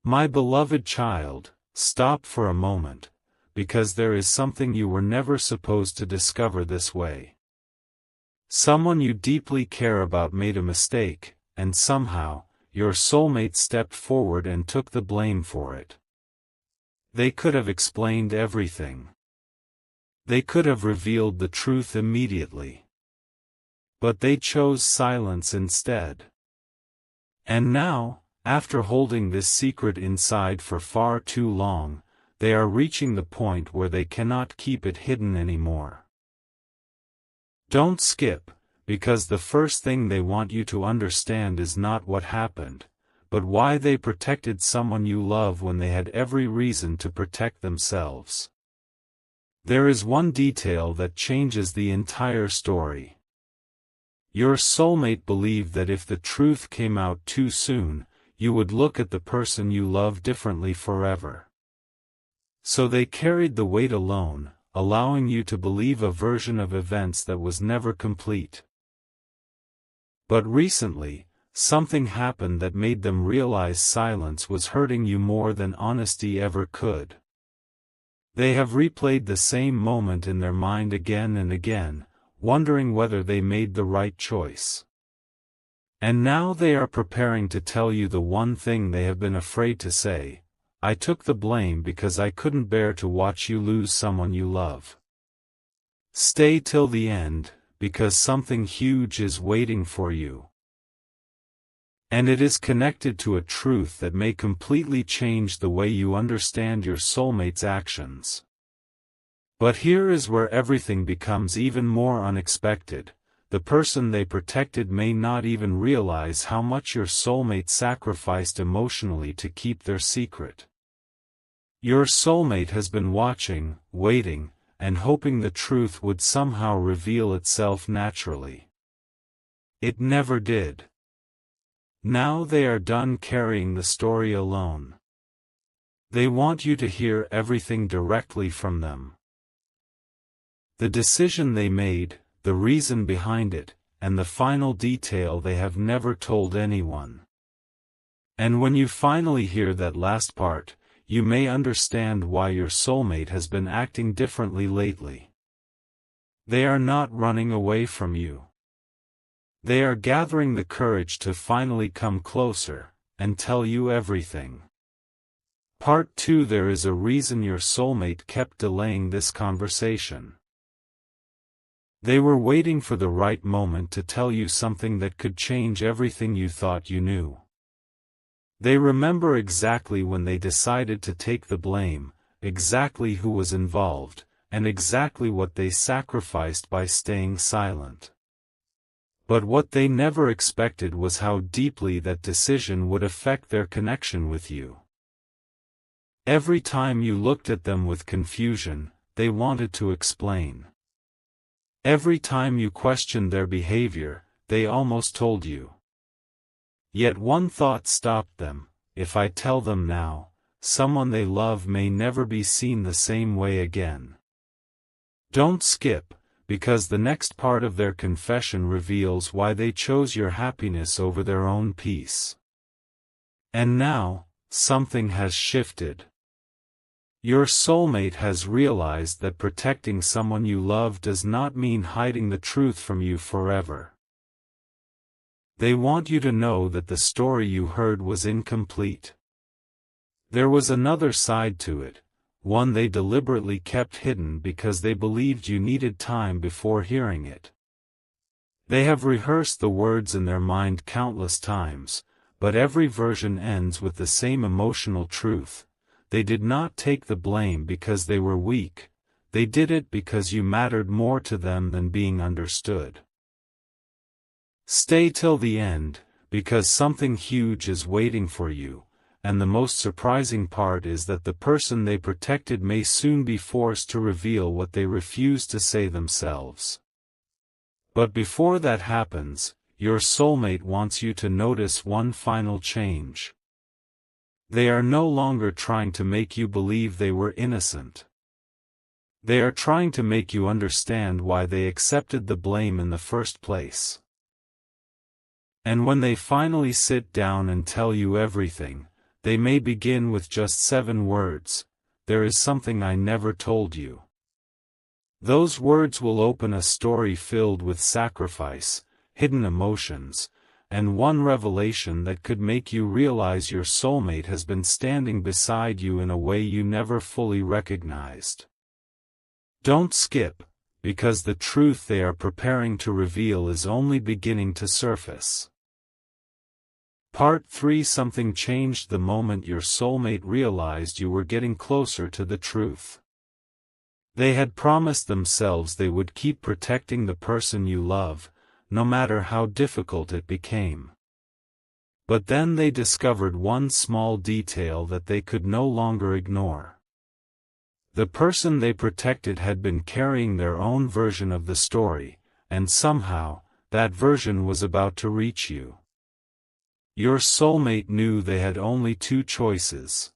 My beloved child, stop for a moment, because there is something you were never supposed to discover this way. Someone you deeply care about made a mistake, and somehow, your soulmate stepped forward and took the blame for it. They could have explained everything. They could have revealed the truth immediately. But they chose silence instead. And now, after holding this secret inside for far too long, they are reaching the point where they cannot keep it hidden anymore. Don't skip, because the first thing they want you to understand is not what happened, but why they protected someone you love when they had every reason to protect themselves. There is one detail that changes the entire story. Your soulmate believed that if the truth came out too soon, you would look at the person you love differently forever. So they carried the weight alone, allowing you to believe a version of events that was never complete. But recently, something happened that made them realize silence was hurting you more than honesty ever could. They have replayed the same moment in their mind again and again, wondering whether they made the right choice. And now they are preparing to tell you the one thing they have been afraid to say: I took the blame because I couldn't bear to watch you lose someone you love. Stay till the end, because something huge is waiting for you. And it is connected to a truth that may completely change the way you understand your soulmate's actions. But here is where everything becomes even more unexpected. The person they protected may not even realize how much your soulmate sacrificed emotionally to keep their secret. Your soulmate has been watching, waiting, and hoping the truth would somehow reveal itself naturally. It never did. Now they are done carrying the story alone. They want you to hear everything directly from them. The decision they made, the reason behind it, and the final detail they have never told anyone. And when you finally hear that last part, you may understand why your soulmate has been acting differently lately. They are not running away from you. They are gathering the courage to finally come closer, and tell you everything. Part 2. There is a reason your soulmate kept delaying this conversation. They were waiting for the right moment to tell you something that could change everything you thought you knew. They remember exactly when they decided to take the blame, exactly who was involved, and exactly what they sacrificed by staying silent. But what they never expected was how deeply that decision would affect their connection with you. Every time you looked at them with confusion, they wanted to explain. Every time you questioned their behavior, they almost told you. Yet one thought stopped them: if I tell them now, someone they love may never be seen the same way again. Don't skip, because the next part of their confession reveals why they chose your happiness over their own peace. And now, something has shifted. Your soulmate has realized that protecting someone you love does not mean hiding the truth from you forever. They want you to know that the story you heard was incomplete. There was another side to it, one they deliberately kept hidden because they believed you needed time before hearing it. They have rehearsed the words in their mind countless times, but every version ends with the same emotional truth: they did not take the blame because they were weak, they did it because you mattered more to them than being understood. Stay till the end, because something huge is waiting for you. And the most surprising part is that the person they protected may soon be forced to reveal what they refused to say themselves. But before that happens, your soulmate wants you to notice one final change. They are no longer trying to make you believe they were innocent. They are trying to make you understand why they accepted the blame in the first place. And when they finally sit down and tell you everything, They may begin with just 7 words, "There is something I never told you." Those words will open a story filled with sacrifice, hidden emotions, and one revelation that could make you realize your soulmate has been standing beside you in a way you never fully recognized. Don't skip, because the truth they are preparing to reveal is only beginning to surface. Part 3. Something changed the moment your soulmate realized you were getting closer to the truth. They had promised themselves they would keep protecting the person you love, no matter how difficult it became. But then they discovered one small detail that they could no longer ignore. The person they protected had been carrying their own version of the story, and somehow, that version was about to reach you. Your soulmate knew they had only 2 choices.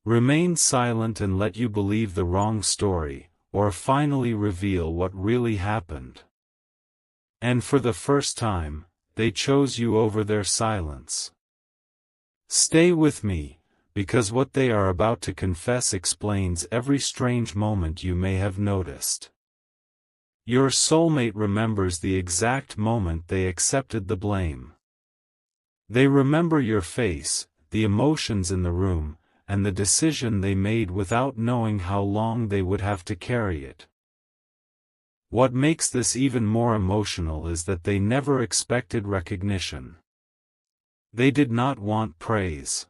Remain silent and let you believe the wrong story, or finally reveal what really happened. And for the first time, they chose you over their silence. Stay with me, because what they are about to confess explains every strange moment you may have noticed. Your soulmate remembers the exact moment they accepted the blame. They remember your face, the emotions in the room, and the decision they made without knowing how long they would have to carry it. What makes this even more emotional is that they never expected recognition. They did not want praise.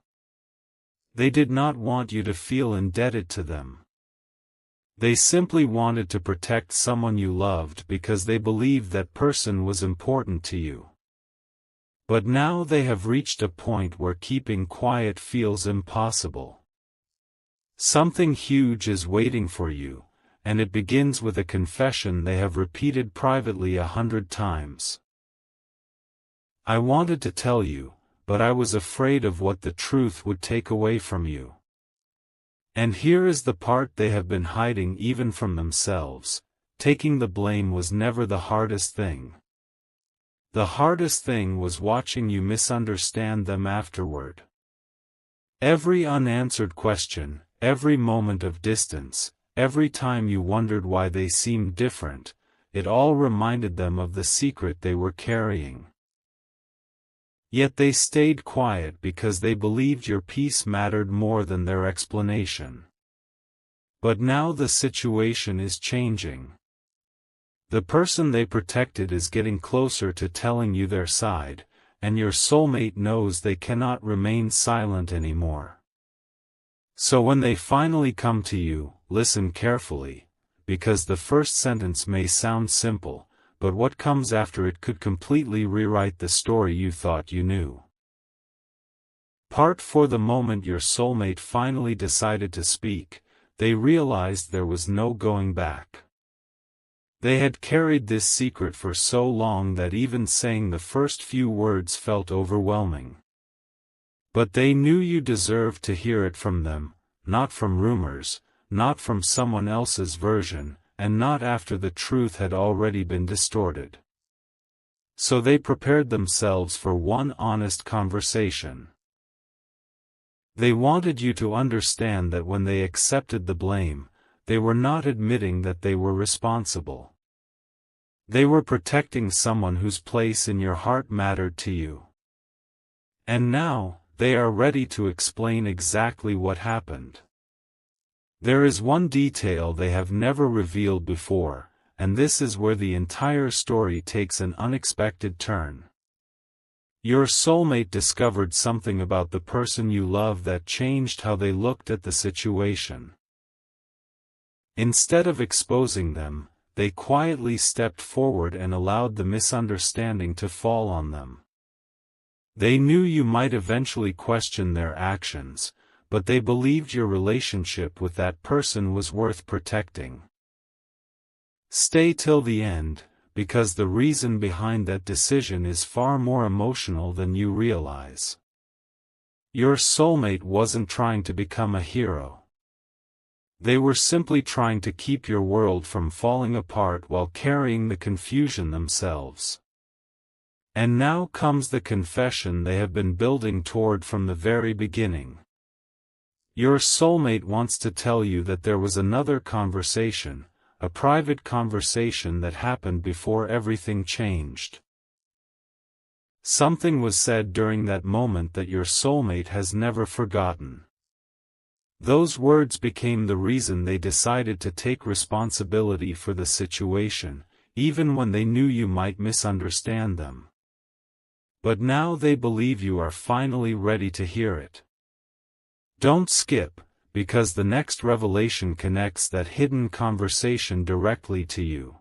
They did not want you to feel indebted to them. They simply wanted to protect someone you loved because they believed that person was important to you. But now they have reached a point where keeping quiet feels impossible. Something huge is waiting for you, and it begins with a confession they have repeated privately 100 times. I wanted to tell you, but I was afraid of what the truth would take away from you. And here is the part they have been hiding even from themselves: taking the blame was never the hardest thing. The hardest thing was watching you misunderstand them afterward. Every unanswered question, every moment of distance, every time you wondered why they seemed different, it all reminded them of the secret they were carrying. Yet they stayed quiet because they believed your peace mattered more than their explanation. But now the situation is changing. The person they protected is getting closer to telling you their side, and your soulmate knows they cannot remain silent anymore. So when they finally come to you, listen carefully, because the first sentence may sound simple, but what comes after it could completely rewrite the story you thought you knew. Part 4. The moment your soulmate finally decided to speak, they realized there was no going back. They had carried this secret for so long that even saying the first few words felt overwhelming. But they knew you deserved to hear it from them, not from rumors, not from someone else's version, and not after the truth had already been distorted. So they prepared themselves for one honest conversation. They wanted you to understand that when they accepted the blame, they were not admitting that they were responsible. They were protecting someone whose place in your heart mattered to you. And now, they are ready to explain exactly what happened. There is one detail they have never revealed before, and this is where the entire story takes an unexpected turn. Your soulmate discovered something about the person you love that changed how they looked at the situation. Instead of exposing them, they quietly stepped forward and allowed the misunderstanding to fall on them. They knew you might eventually question their actions, but they believed your relationship with that person was worth protecting. Stay till the end, because the reason behind that decision is far more emotional than you realize. Your soulmate wasn't trying to become a hero. They were simply trying to keep your world from falling apart while carrying the confusion themselves. And now comes the confession they have been building toward from the very beginning. Your soulmate wants to tell you that there was another conversation, a private conversation that happened before everything changed. Something was said during that moment that your soulmate has never forgotten. Those words became the reason they decided to take responsibility for the situation, even when they knew you might misunderstand them. But now they believe you are finally ready to hear it. Don't skip, because the next revelation connects that hidden conversation directly to you.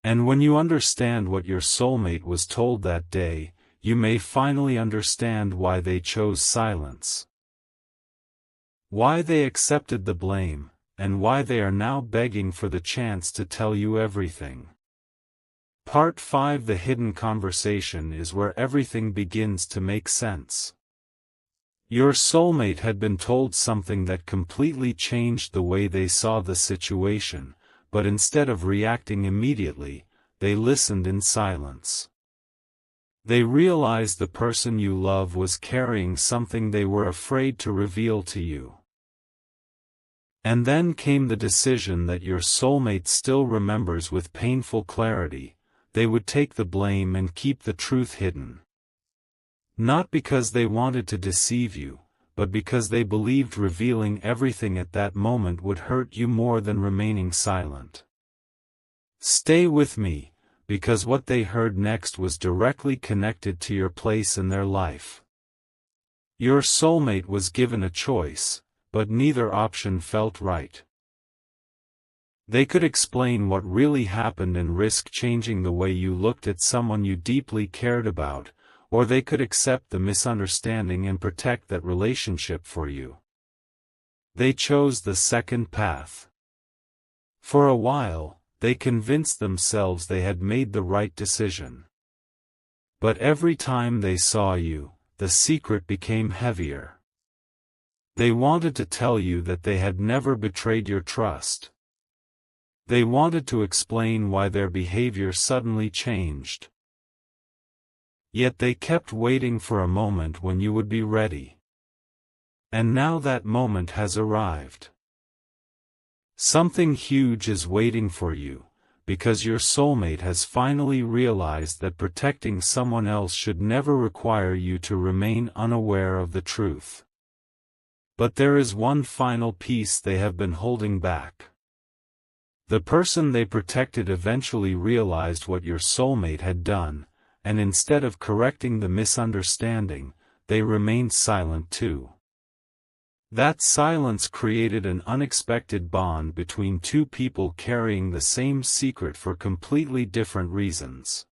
And when you understand what your soulmate was told that day, you may finally understand why they chose silence. Why they accepted the blame, and why they are now begging for the chance to tell you everything. Part 5. The hidden conversation is where everything begins to make sense. Your soulmate had been told something that completely changed the way they saw the situation, but instead of reacting immediately, they listened in silence. They realized the person you love was carrying something they were afraid to reveal to you. And then came the decision that your soulmate still remembers with painful clarity: they would take the blame and keep the truth hidden. Not because they wanted to deceive you, but because they believed revealing everything at that moment would hurt you more than remaining silent. Stay with me, because what they heard next was directly connected to your place in their life. Your soulmate was given a choice, but neither option felt right. They could explain what really happened and risk changing the way you looked at someone you deeply cared about, or they could accept the misunderstanding and protect that relationship for you. They chose the second path. For a while, they convinced themselves they had made the right decision. But every time they saw you, the secret became heavier. They wanted to tell you that they had never betrayed your trust. They wanted to explain why their behavior suddenly changed. Yet they kept waiting for a moment when you would be ready. And now that moment has arrived. Something huge is waiting for you, because your soulmate has finally realized that protecting someone else should never require you to remain unaware of the truth. But there is one final piece they have been holding back. The person they protected eventually realized what your soulmate had done, and instead of correcting the misunderstanding, they remained silent too. That silence created an unexpected bond between two people carrying the same secret for completely different reasons.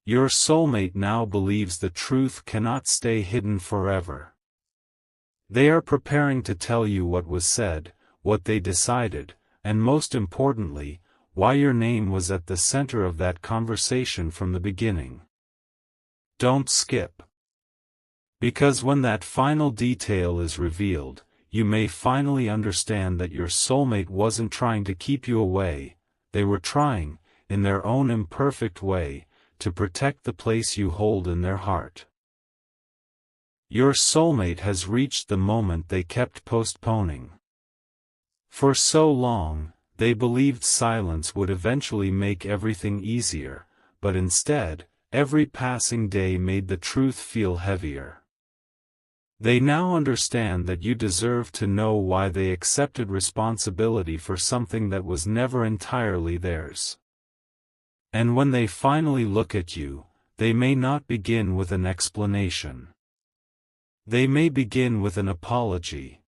Your soulmate now believes the truth cannot stay hidden forever. They are preparing to tell you what was said, what they decided, and most importantly, why your name was at the center of that conversation from the beginning. Don't skip. Because when that final detail is revealed, you may finally understand that your soulmate wasn't trying to keep you away, they were trying, in their own imperfect way, to protect the place you hold in their heart. Your soulmate has reached the moment they kept postponing. For so long, they believed silence would eventually make everything easier, but instead, every passing day made the truth feel heavier. They now understand that you deserve to know why they accepted responsibility for something that was never entirely theirs. And when they finally look at you, they may not begin with an explanation. They may begin with an apology.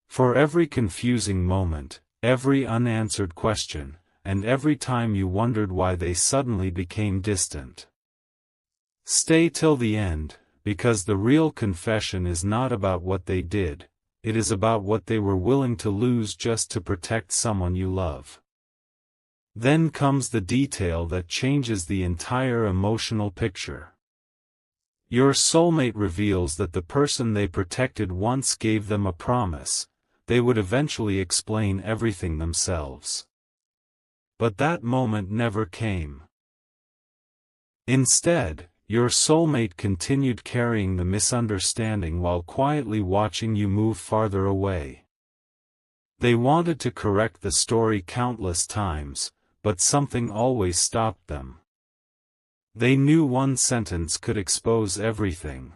For every confusing moment, every unanswered question, and every time you wondered why they suddenly became distant. Stay till the end, because the real confession is not about what they did, it is about what they were willing to lose just to protect someone you love. Then comes the detail that changes the entire emotional picture. Your soulmate reveals that the person they protected once gave them a promise: they would eventually explain everything themselves. But that moment never came. Instead, your soulmate continued carrying the misunderstanding while quietly watching you move farther away. They wanted to correct the story countless times, but something always stopped them. They knew one sentence could expose everything.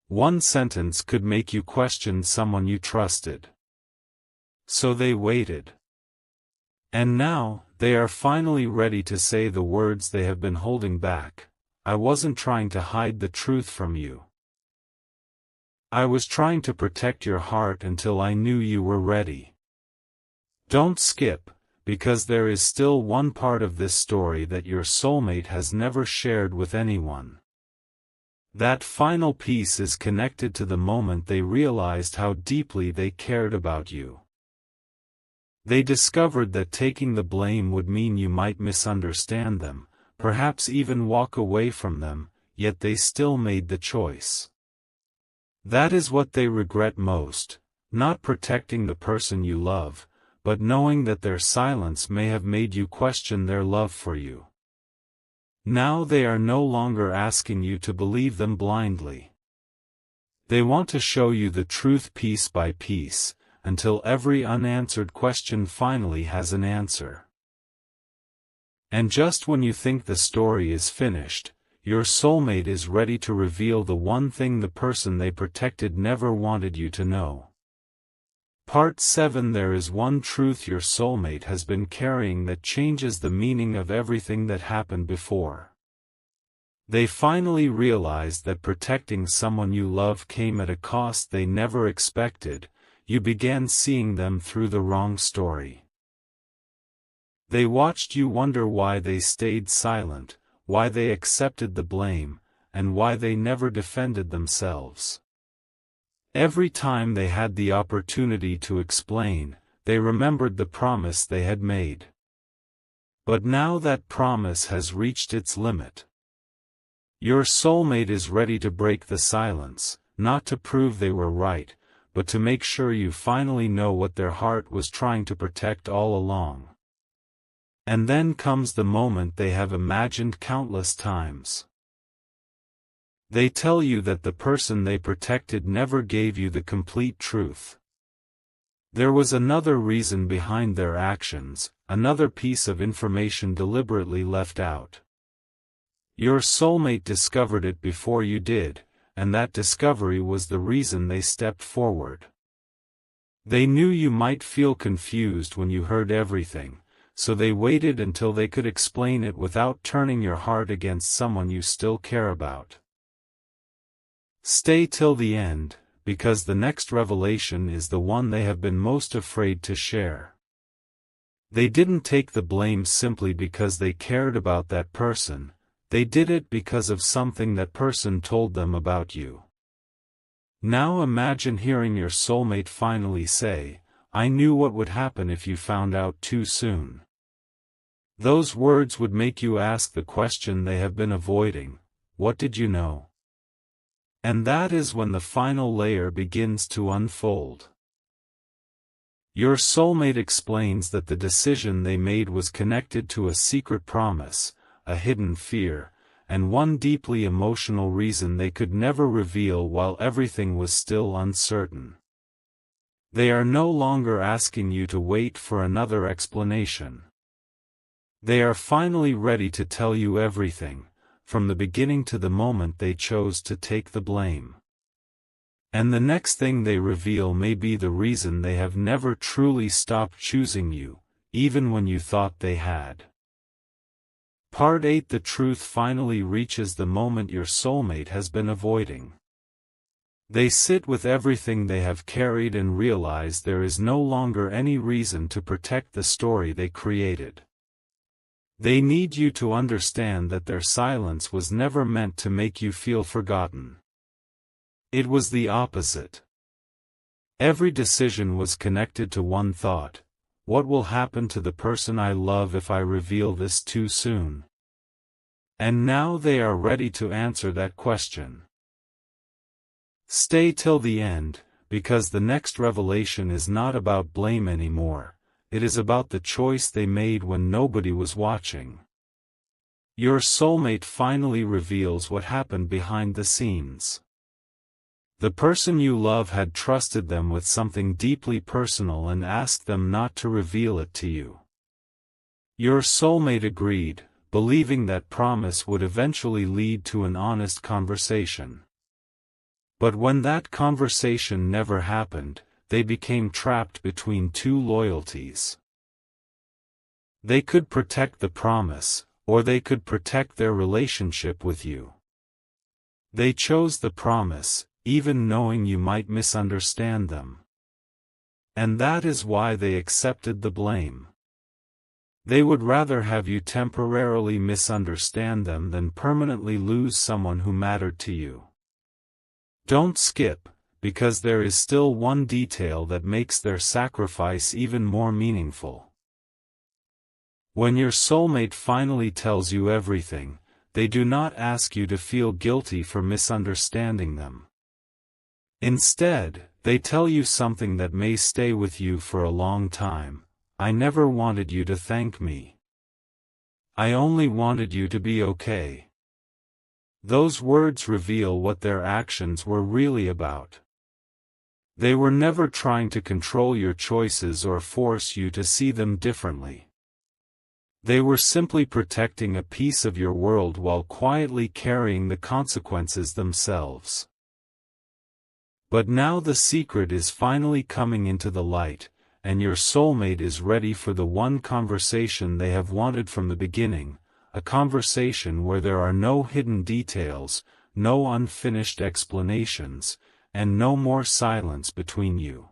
One sentence could make you question someone you trusted. So they waited. And now, they are finally ready to say the words they have been holding back. I wasn't trying to hide the truth from you. I was trying to protect your heart until I knew you were ready. Don't skip, because there is still one part of this story that your soulmate has never shared with anyone. That final piece is connected to the moment they realized how deeply they cared about you. They discovered that taking the blame would mean you might misunderstand them, perhaps even walk away from them, yet they still made the choice. That is what they regret most, not protecting the person you love, but knowing that their silence may have made you question their love for you. Now they are no longer asking you to believe them blindly. They want to show you the truth piece by piece, until every unanswered question finally has an answer. And just when you think the story is finished, your soulmate is ready to reveal the one thing the person they protected never wanted you to know. Part 7. There is one truth your soulmate has been carrying that changes the meaning of everything that happened before. They finally realized that protecting someone you love came at a cost they never expected. You began seeing them through the wrong story. They watched you wonder why they stayed silent, why they accepted the blame, and why they never defended themselves. Every time they had the opportunity to explain, they remembered the promise they had made. But now that promise has reached its limit. Your soulmate is ready to break the silence, not to prove they were right, but to make sure you finally know what their heart was trying to protect all along. And then comes the moment they have imagined countless times. They tell you that the person they protected never gave you the complete truth. There was another reason behind their actions, another piece of information deliberately left out. Your soulmate discovered it before you did, and that discovery was the reason they stepped forward. They knew you might feel confused when you heard everything, so they waited until they could explain it without turning your heart against someone you still care about. Stay till the end, because the next revelation is the one they have been most afraid to share. They didn't take the blame simply because they cared about that person. They did it because of something that person told them about you. Now imagine hearing your soulmate finally say, "I knew what would happen if you found out too soon." Those words would make you ask the question they have been avoiding, what did you know? And that is when the final layer begins to unfold. Your soulmate explains that the decision they made was connected to a secret promise, a hidden fear, and one deeply emotional reason they could never reveal while everything was still uncertain. They are no longer asking you to wait for another explanation. They are finally ready to tell you everything, from the beginning to the moment they chose to take the blame. And the next thing they reveal may be the reason they have never truly stopped choosing you, even when you thought they had. Part 8. The truth finally reaches the moment your soulmate has been avoiding. They sit with everything they have carried and realize there is no longer any reason to protect the story they created. They need you to understand that their silence was never meant to make you feel forgotten. It was the opposite. Every decision was connected to one thought: what will happen to the person I love if I reveal this too soon? And now they are ready to answer that question. Stay till the end, because the next revelation is not about blame anymore, it is about the choice they made when nobody was watching. Your soulmate finally reveals what happened behind the scenes. The person you love had trusted them with something deeply personal and asked them not to reveal it to you. Your soulmate agreed, believing that promise would eventually lead to an honest conversation. But when that conversation never happened, they became trapped between two loyalties. They could protect the promise, or they could protect their relationship with you. They chose the promise, even knowing you might misunderstand them. And that is why they accepted the blame. They would rather have you temporarily misunderstand them than permanently lose someone who mattered to you. Don't skip, because there is still one detail that makes their sacrifice even more meaningful. When your soulmate finally tells you everything, they do not ask you to feel guilty for misunderstanding them. Instead, they tell you something that may stay with you for a long time. I never wanted you to thank me. I only wanted you to be okay. Those words reveal what their actions were really about. They were never trying to control your choices or force you to see them differently. They were simply protecting a piece of your world while quietly carrying the consequences themselves. But now the secret is finally coming into the light, and your soulmate is ready for the one conversation they have wanted from the beginning, a conversation where there are no hidden details, no unfinished explanations, and no more silence between you.